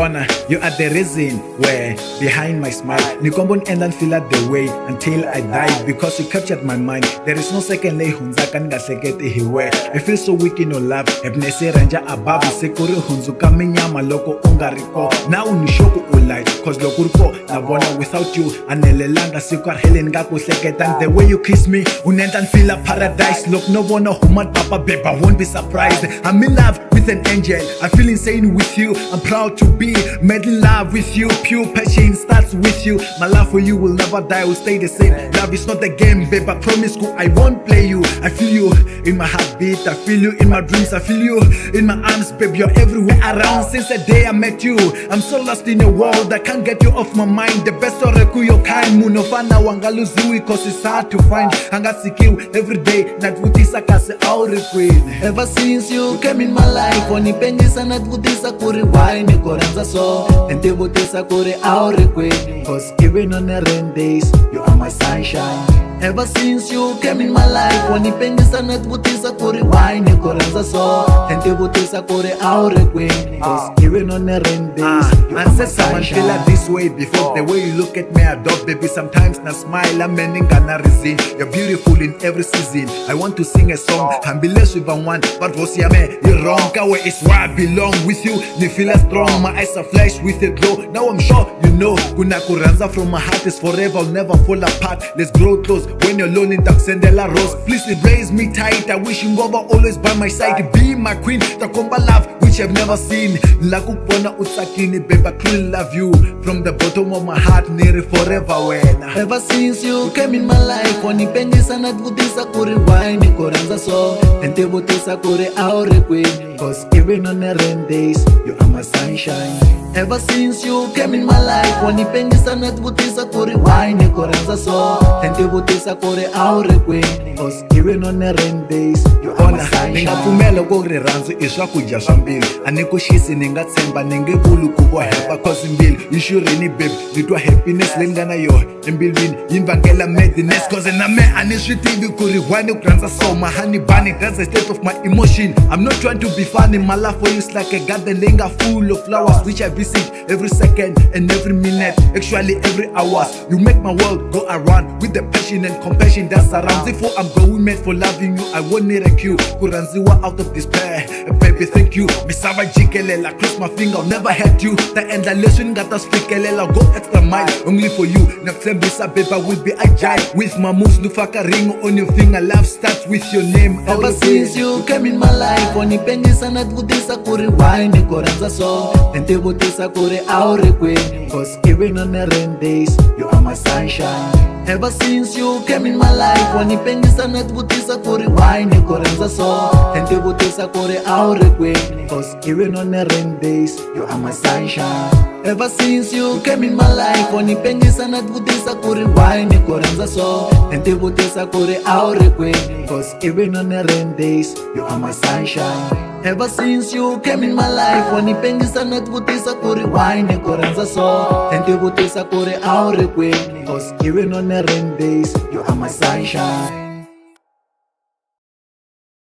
Bona, you are the reason where behind my smile Nikombon and then feel at the way until I die because you captured my mind. There is no second lay hunzakan gasekete hiwe. I feel so weak in your love. Ebnese ranja above sekuri hunzuka minyama loko ungariko. Now unishoku ulai cause lokurko na bona without you anelelanga sikwar helen gaku seketan. The way you kiss me unendan feel a paradise. Look no bona human papa babe, I won't be surprised. I'm in love with an angel. I feel insane with you. I'm proud to be made in love with you. Pure passion starts with you. My love for you will never die, will stay the same. Love is not a game, babe, I promise you I won't play you. I feel you in my heartbeat, I feel you in my dreams, I feel you in my arms, babe, you're everywhere around. Since the day I met you, I'm so lost in a world, I can't get you off my mind. The best of your kind, munofana wangaluzui, cause it's hard to find. Angasikiu every day, natvutisa kase Awuri queen. Ever since you came in my life, wanipendisa natvutisa kuri wine koranza so entevutisa kuri Awuri queen. Cause even on the rain days, you are my sunshine. Ever since you came in my life, wanipendisa natvutisa kuri wine koranza so entevutisa kuri Awuri queen. Cause even on the rain days, you are my sunshine. Feel like this way before, the way you look at me, I dog baby. Sometimes na smile, I'm mending gonna reason. You're beautiful in every season. I want to sing a song, I'm blessed with one, but was yame, you're wrong. Kawe is where I belong with you. Ni feel strong, my eyes are flash with a glow. Now I'm sure you know, kuna kuranza from my heart is forever, I'll never fall apart. Let's grow close when you're alone in Taksendela Rose. Please embrace me tight, I wish you over always by my side. Be my queen, takomba love which I've never seen. Lakupona utsakini, babe, I truly love you from the bottom of my heart, near forever when. Ever since you came in my life, wanipendisa natvutisa kuri wine koranza so entevutisa kuri Awuri queen. Cause even on the rain days, you are my sunshine. Ever since you came in my life, wanipendisa natvutisa kuri wine koranza so entevutisa kuri Awuri queen. Cause even on the rain days, you are my sunshine. Ningapfumela kuri ranzu iswakudya swa mbilu. Anikushisi ningatsemba ningevulu kuvohepa cause mbilu ishurini babe, nitwa happiness leyi nga na yona embilwini yimvangela madness. Cause name aniswitivi kuri wine kuranza so my honey bunny, that's the state of my emotion. I'm not trying to be funny, my love for you is like a garden laying full of flowers which I visit every second and every minute, actually every hour. You make my world go around with the passion and compassion that surrounds. If I'm going mad for loving you, I won't need a cue. Kuranziwa out of despair, baby thank you. Misava jikelela, cross my finger, I'll never hurt you. The end I listen, got us fikelela, go extra mile only for you. Naksembisa baby will be agile with my moves. Nufaka ring on your finger, love starts with your name. Ever since you came in my life, wanipendisa natvutisa kuri wine koranza so entevutisa kuri Awuri queen. Cause even on the rain days, you are my sunshine. Ever since you came in my life, wanipendisa natvutisa kuri wine koranza so entevutisa kuri Awuri queen. Cause even on the rain days, you are my sunshine. Ever since you came in my life, wanipendisa natvutisa kuri wine koranza so entevutisa kuri Awuri queen. Cause even on the rain days, you are my sunshine. Ever since you came in my life, wanipendisa natvutisa kuri wine koranza so entevutisa kuri Awuri queen. Cause even on the rain days, you are my sunshine.